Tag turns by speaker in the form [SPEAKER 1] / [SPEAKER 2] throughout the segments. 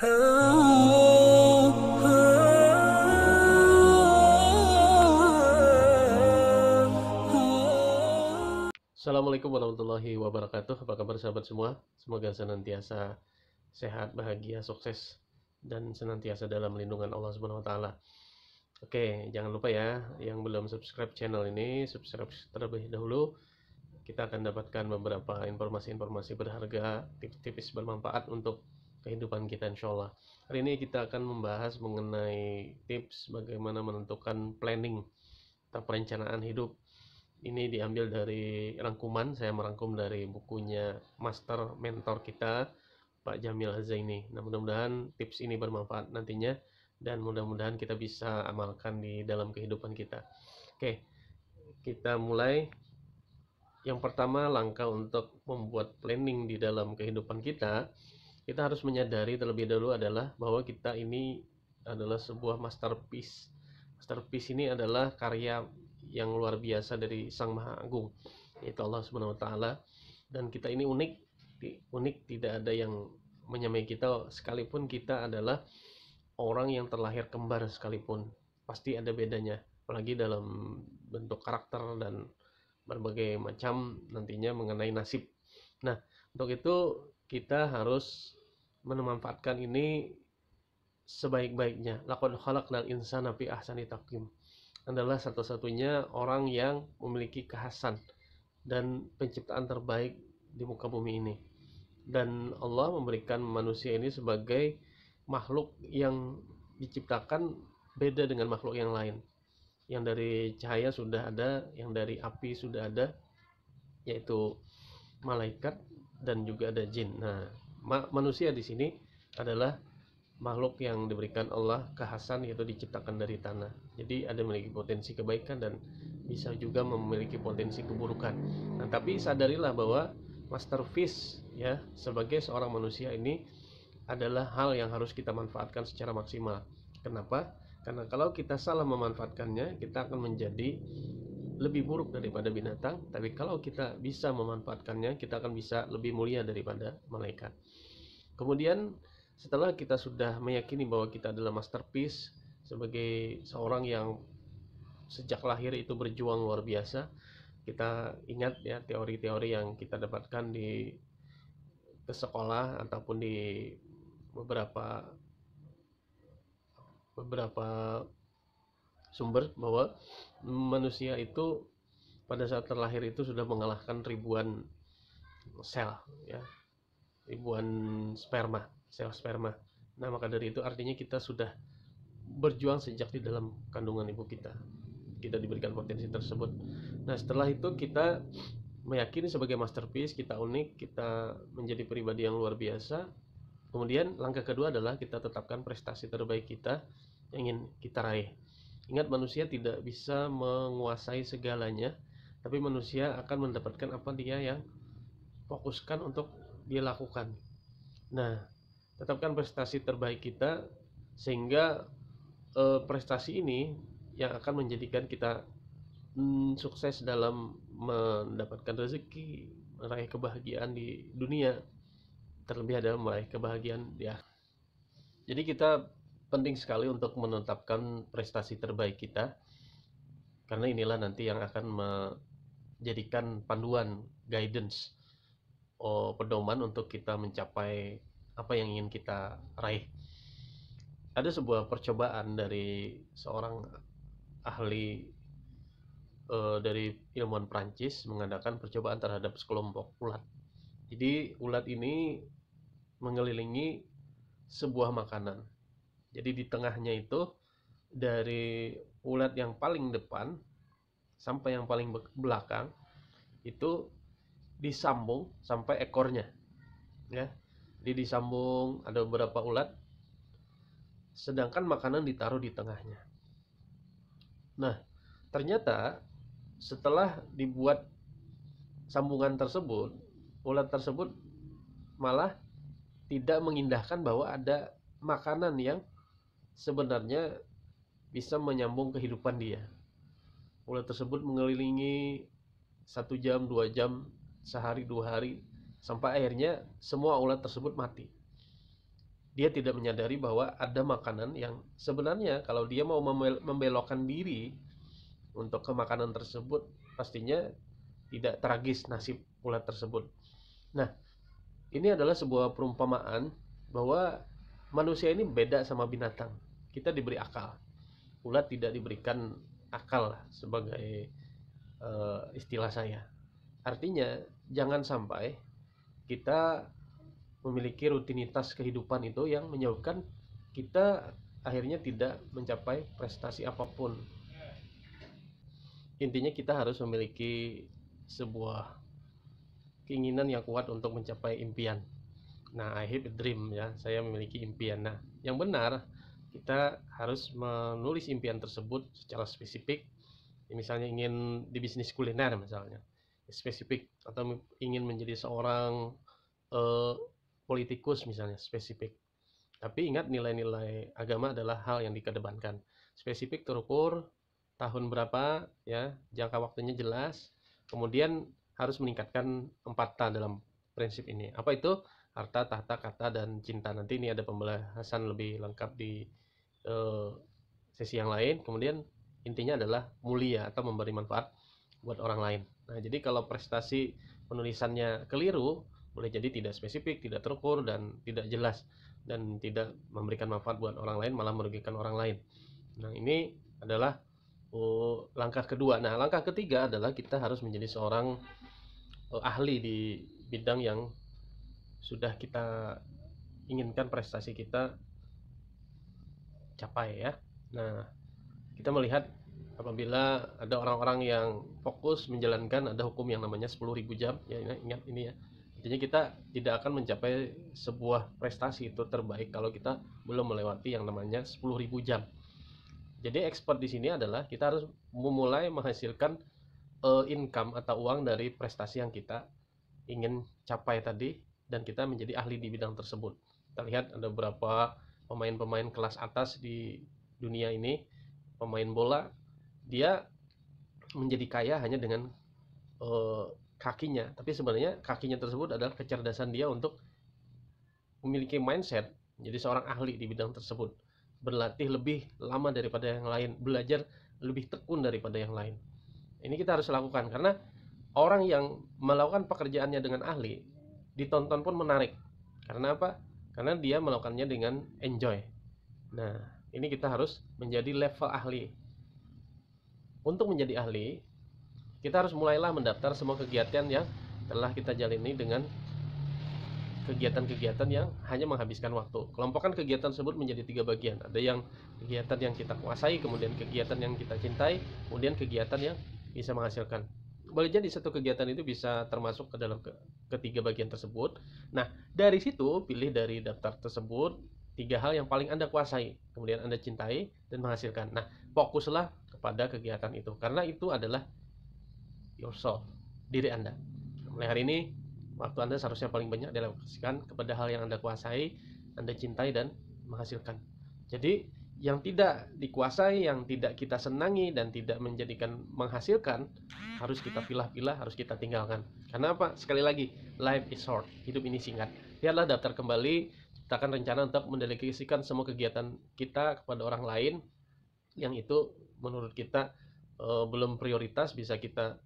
[SPEAKER 1] Assalamualaikum warahmatullahi wabarakatuh. Apa kabar sahabat semua? Semoga senantiasa sehat, bahagia, sukses, dan senantiasa dalam lindungan Allah Subhanahu wa taala. Oke, jangan lupa ya yang belum subscribe channel ini, subscribe terlebih dahulu. Kita akan dapatkan beberapa informasi-informasi berharga, tips-tips bermanfaat untuk kehidupan kita insya Allah. Hari ini kita akan membahas mengenai tips bagaimana menentukan planning atau perencanaan hidup. Ini diambil dari rangkuman, saya merangkum dari bukunya master mentor kita, Pak Jamil Zaini. Nah, mudah-mudahan tips ini bermanfaat nantinya dan mudah-mudahan kita bisa amalkan di dalam kehidupan kita. Oke, kita mulai. Yang pertama, langkah untuk membuat planning di dalam kehidupan kita harus menyadari terlebih dahulu adalah bahwa kita ini adalah sebuah masterpiece. Masterpiece ini adalah karya yang luar biasa dari Sang Maha Agung, yaitu Allah Subhanahu wa taala, dan kita ini unik, tidak ada yang menyamai kita, sekalipun kita adalah orang yang terlahir kembar sekalipun, pasti ada bedanya, apalagi dalam bentuk karakter dan berbagai macam nantinya mengenai nasib. Nah, untuk itu kita harus memanfaatkan ini sebaik-baiknya. Laqad khalaqnal insana fi ahsani taqwim adalah satu-satunya orang yang memiliki kekhasan dan penciptaan terbaik di muka bumi ini. Dan Allah memberikan manusia ini sebagai makhluk yang diciptakan beda dengan makhluk yang lain. Yang dari cahaya sudah ada, yang dari api sudah ada, yaitu malaikat dan juga ada jin. Nah, manusia di sini adalah makhluk yang diberikan Allah kekhasan, yaitu diciptakan dari tanah. Jadi ada memiliki potensi kebaikan dan bisa juga memiliki potensi keburukan. Nah, tapi sadarilah bahwa masterpiece ya sebagai seorang manusia ini adalah hal yang harus kita manfaatkan secara maksimal. Kenapa? Karena kalau kita salah memanfaatkannya, kita akan menjadi lebih buruk daripada binatang. Tapi kalau kita bisa memanfaatkannya, kita akan bisa lebih mulia daripada malaikat. Kemudian setelah kita sudah meyakini bahwa kita adalah masterpiece sebagai seorang yang sejak lahir itu berjuang luar biasa, kita ingat ya teori-teori yang kita dapatkan di sekolah ataupun di beberapa sumber, bahwa manusia itu pada saat terlahir itu sudah mengalahkan ribuan sel ya, ribuan sel sperma. Nah, maka dari itu artinya kita sudah berjuang sejak di dalam kandungan ibu kita diberikan potensi tersebut. Nah, setelah itu kita meyakini sebagai masterpiece, kita unik, kita menjadi pribadi yang luar biasa. Kemudian langkah kedua adalah kita tetapkan prestasi terbaik kita yang ingin kita raih. Ingat, manusia tidak bisa menguasai segalanya, tapi manusia akan mendapatkan apa dia yang fokuskan untuk dia lakukan. Nah, tetapkan prestasi terbaik kita sehingga prestasi ini yang akan menjadikan kita sukses dalam mendapatkan rezeki, meraih kebahagiaan di dunia, terlebih adalah meraih kebahagiaan di akhirat. Jadi kita penting sekali untuk menetapkan prestasi terbaik kita, karena inilah nanti yang akan menjadikan panduan, guidance, pedoman untuk kita mencapai apa yang ingin kita raih. Ada sebuah percobaan dari seorang ahli dari ilmuwan Prancis mengadakan percobaan terhadap sekelompok ulat. Jadi ulat ini mengelilingi sebuah makanan. Jadi di tengahnya itu, dari ulat yang paling depan sampai yang paling belakang itu disambung sampai ekornya ya. Jadi disambung, ada beberapa ulat, sedangkan makanan ditaruh di tengahnya. Nah, ternyata setelah dibuat sambungan tersebut, ulat tersebut malah tidak mengindahkan bahwa ada makanan yang sebenarnya bisa menyambung kehidupan dia. Ulat tersebut mengelilingi 1 jam, 2 jam, sehari, 2 hari, sampai akhirnya semua ulat tersebut mati. dia tidak menyadari bahwa ada makanan yang sebenarnya kalau dia mau membelokkan diri untuk ke makanan tersebut, pastinya tidak tragis nasib ulat tersebut. Nah, ini adalah sebuah perumpamaan bahwa manusia ini beda sama binatang. Kita diberi akal, ulat tidak diberikan akal sebagai istilah saya. Artinya jangan sampai kita memiliki rutinitas kehidupan itu yang menyebabkan kita akhirnya tidak mencapai prestasi apapun. Intinya kita harus memiliki sebuah keinginan yang kuat untuk mencapai impian. Nah, I have a dream, ya, saya memiliki impian. Nah, yang benar kita harus menulis impian tersebut secara spesifik. Misalnya ingin di bisnis kuliner misalnya, spesifik, atau ingin menjadi seorang eh, politikus misalnya, spesifik. Tapi ingat, nilai-nilai agama adalah hal yang dikedepankan. Spesifik, terukur, tahun berapa, ya, jangka waktunya jelas. Kemudian harus meningkatkan 4T dalam prinsip ini. Apa itu? Harta, tahta, kata, dan cinta. Nanti ini ada pembahasan lebih lengkap di sesi yang lain. Kemudian intinya adalah mulia atau memberi manfaat buat orang lain. Nah, jadi kalau prestasi penulisannya keliru, boleh jadi tidak spesifik, tidak terukur, dan tidak jelas, dan tidak memberikan manfaat buat orang lain, malah merugikan orang lain. Nah, ini adalah langkah kedua. Nah, langkah ketiga adalah kita harus menjadi seorang ahli di bidang yang sudah kita inginkan prestasi kita capai, ya. Nah, kita melihat apabila ada orang-orang yang fokus menjalankan, ada hukum yang namanya 10.000 jam, ya, ingat ini, ya. Intinya kita tidak akan mencapai sebuah prestasi itu terbaik kalau kita belum melewati yang namanya 10.000 jam. Jadi expert di sini adalah kita harus memulai menghasilkan income atau uang dari prestasi yang kita ingin capai tadi, dan kita menjadi ahli di bidang tersebut. Kita lihat ada beberapa pemain-pemain kelas atas di dunia ini, pemain bola, dia menjadi kaya hanya dengan kakinya, tapi sebenarnya kakinya tersebut adalah kecerdasan dia untuk memiliki mindset menjadi seorang ahli di bidang tersebut, berlatih lebih lama daripada yang lain, belajar lebih tekun daripada yang lain. Ini kita harus lakukan, karena orang yang melakukan pekerjaannya dengan ahli ditonton pun menarik. Karena apa? Karena dia melakukannya dengan enjoy. Nah, ini kita harus menjadi level ahli. Untuk menjadi ahli, kita harus mulailah mendaftar semua kegiatan yang telah kita jalani dengan kegiatan-kegiatan yang hanya menghabiskan waktu. Kelompokkan kegiatan tersebut menjadi 3 bagian. Ada yang kegiatan yang kita kuasai, kemudian kegiatan yang kita cintai, kemudian kegiatan yang bisa menghasilkan. Boleh jadi satu kegiatan itu bisa termasuk ke dalam ketiga bagian tersebut. Nah, dari situ pilih dari daftar tersebut 3 hal yang paling Anda kuasai, kemudian Anda cintai dan menghasilkan. Nah, fokuslah kepada kegiatan itu, karena itu adalah yourself, diri Anda. Mulai hari ini, waktu Anda seharusnya paling banyak dialokasikan kepada hal yang Anda kuasai, Anda cintai, dan menghasilkan. Jadi yang tidak dikuasai, yang tidak kita senangi dan tidak menjadikan menghasilkan, harus kita pilah-pilah, harus kita tinggalkan. Karena apa? Sekali lagi, life is short, hidup ini singkat. Lihatlah daftar kembali, ciptakan rencana untuk mendelegasikan semua kegiatan kita kepada orang lain yang itu menurut kita belum prioritas, bisa kita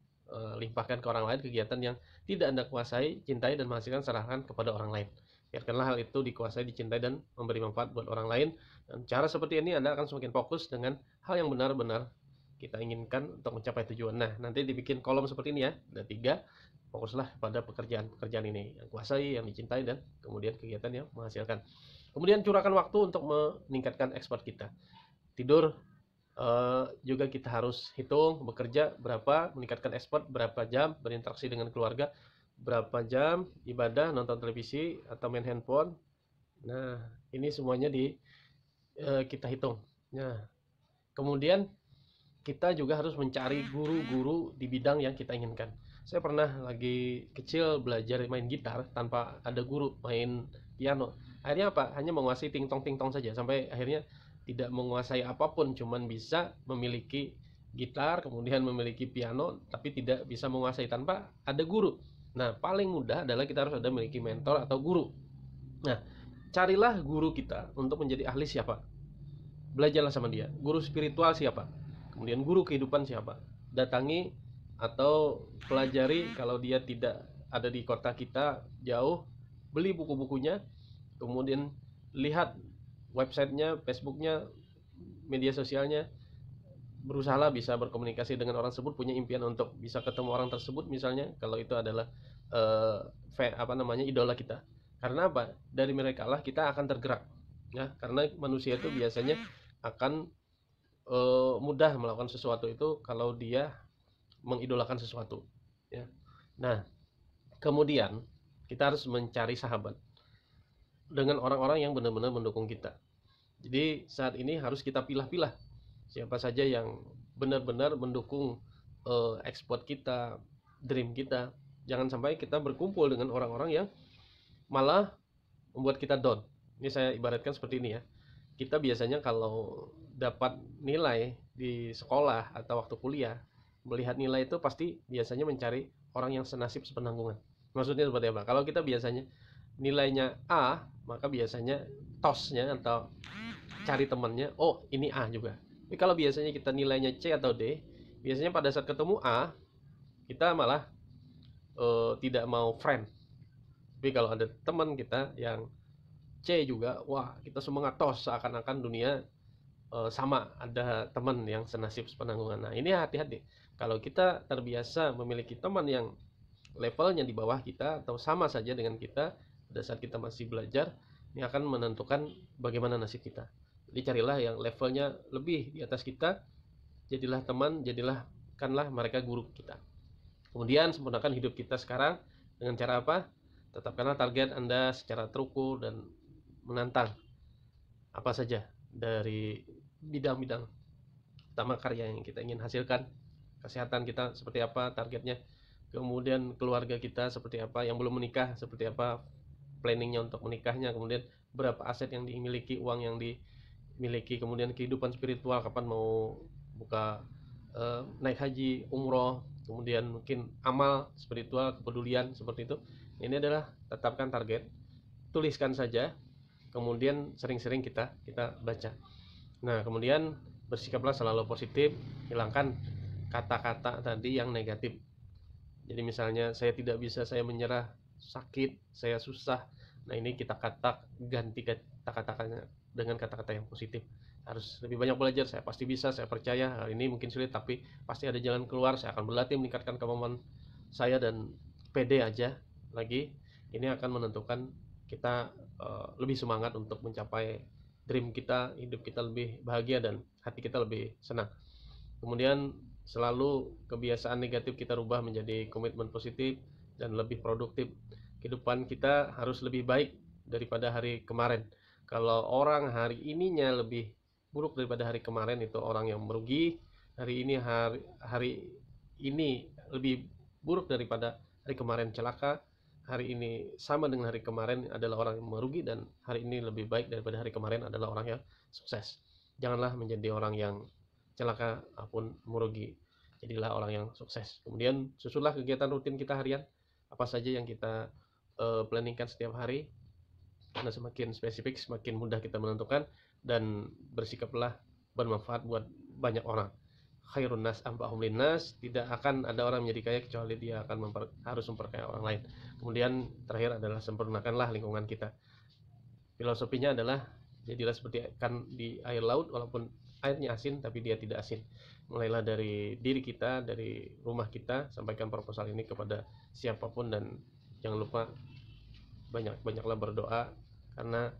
[SPEAKER 1] limpahkan ke orang lain. Kegiatan yang tidak Anda kuasai, cintai, dan menghasilkan, serahkan kepada orang lain. Biarkanlah hal itu dikuasai, dicintai, dan memberi manfaat buat orang lain. Dan cara seperti ini Anda akan semakin fokus dengan hal yang benar-benar kita inginkan untuk mencapai tujuan. Nah, nanti dibikin kolom seperti ini, ya. Ada 3. Fokuslah pada pekerjaan-pekerjaan ini, yang kuasai, yang dicintai, dan kemudian kegiatan yang menghasilkan. Kemudian curahkan waktu untuk meningkatkan ekspor kita. Tidur juga kita harus hitung, bekerja berapa, meningkatkan ekspor berapa jam, berinteraksi dengan keluarga berapa jam, ibadah, nonton televisi, atau main handphone. Nah, ini semuanya kita hitung. Nah, kemudian kita juga harus mencari guru-guru di bidang yang kita inginkan. Saya pernah lagi kecil belajar main gitar tanpa ada guru, main piano. Akhirnya apa? Hanya menguasai ting-tong saja, sampai akhirnya tidak menguasai apapun, cuman bisa memiliki gitar, kemudian memiliki piano, tapi tidak bisa menguasai tanpa ada guru. Nah, paling mudah adalah kita harus ada memiliki mentor atau guru. Nah, carilah guru kita untuk menjadi ahli siapa, belajarlah sama dia. Guru spiritual siapa, kemudian guru kehidupan siapa, datangi atau pelajari. Kalau dia tidak ada di kota kita, jauh, beli buku-bukunya, kemudian lihat websitenya, Facebooknya, media sosialnya, berusahalah bisa berkomunikasi dengan orang tersebut, punya impian untuk bisa ketemu orang tersebut misalnya, kalau itu adalah idola kita. Karena apa? Dari mereka lah kita akan tergerak, ya. Karena manusia itu biasanya akan mudah melakukan sesuatu itu kalau dia mengidolakan sesuatu, ya. Nah, kemudian kita harus mencari sahabat dengan orang-orang yang benar-benar mendukung kita. Jadi saat ini harus kita pilah-pilah siapa saja yang benar-benar mendukung ekspor kita, dream kita. Jangan sampai kita berkumpul dengan orang-orang yang malah membuat kita down. Ini saya ibaratkan seperti ini, ya. Kita biasanya kalau dapat nilai di sekolah atau waktu kuliah, melihat nilai itu pasti biasanya mencari orang yang senasib sepenanggungan. Maksudnya seperti apa? Kalau kita biasanya nilainya A, maka biasanya tosnya atau cari temannya, oh ini A juga. Tapi kalau biasanya kita nilainya C atau D, biasanya pada saat ketemu A, kita malah tidak mau friend. Tapi kalau ada teman kita yang C juga, wah kita semangat tos, seakan-akan dunia sama, ada teman yang senasib sepenanggungan. Nah ini hati-hati, kalau kita terbiasa memiliki teman yang levelnya di bawah kita atau sama saja dengan kita pada saat kita masih belajar, ini akan menentukan bagaimana nasib kita. Jadi carilah yang levelnya lebih di atas kita, jadilah teman, kanlah mereka guru kita. Kemudian sempurnakan hidup kita sekarang dengan cara apa? Tetapkanlah target Anda secara terukur dan menantang apa saja dari bidang-bidang utama karya yang kita ingin hasilkan. Kesehatan kita seperti apa targetnya, kemudian keluarga kita seperti apa, yang belum menikah seperti apa planningnya untuk menikahnya, kemudian berapa aset yang dimiliki, uang yang dimiliki, kemudian kehidupan spiritual, kapan mau buka naik haji, umroh, kemudian mungkin amal spiritual, kepedulian seperti itu. Ini adalah tetapkan target, tuliskan saja, kemudian sering-sering kita baca. Nah kemudian bersikaplah selalu positif, hilangkan kata-kata tadi yang negatif. Jadi misalnya saya tidak bisa, saya menyerah, sakit, saya susah. Nah ini kita ganti kata-katanya dengan kata-kata yang positif. Harus lebih banyak belajar, saya pasti bisa, saya percaya. Hal ini mungkin sulit tapi pasti ada jalan keluar, saya akan berlatih meningkatkan kemampuan saya dan pede aja lagi. Ini akan menentukan kita lebih semangat untuk mencapai dream kita, hidup kita lebih bahagia dan hati kita lebih senang. Kemudian selalu kebiasaan negatif kita rubah menjadi komitmen positif dan lebih produktif. Kehidupan kita harus lebih baik daripada hari kemarin. Kalau orang hari ininya lebih buruk daripada hari kemarin, itu orang yang merugi. Hari ini lebih buruk daripada hari kemarin, celaka. Hari ini sama dengan hari kemarin adalah orang yang merugi, dan hari ini lebih baik daripada hari kemarin adalah orang yang sukses. Janganlah menjadi orang yang celaka ataupun merugi, jadilah orang yang sukses. Kemudian susunlah kegiatan rutin kita harian, apa saja yang kita planningkan setiap hari, karena semakin spesifik semakin mudah kita menentukan, dan bersikaplah bermanfaat buat banyak orang. Khairun nas anfa'uhum linnas, tidak akan ada orang menjadi kaya kecuali dia akan harus memperkaya orang lain. Kemudian terakhir adalah sempurnakanlah lingkungan kita. Filosofinya adalah jadilah seperti ikan di air laut, walaupun airnya asin tapi dia tidak asin. Mulailah dari diri kita, dari rumah kita. Sampaikan proposal ini kepada siapapun, dan jangan lupa banyaklah berdoa, karena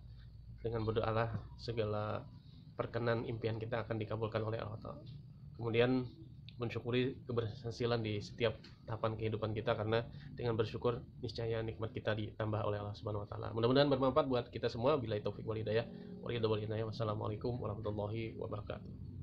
[SPEAKER 1] dengan berdoalah segala perkenan impian kita akan dikabulkan oleh Allah. Kemudian mensyukuri keberhasilan di setiap tahapan kehidupan kita, karena dengan bersyukur niscaya nikmat kita ditambah oleh Allah Subhanahu wa taala. Mudah-mudahan bermanfaat buat kita semua. Billahi taufik wal hidayah. Wassalamualaikum warahmatullahi wabarakatuh.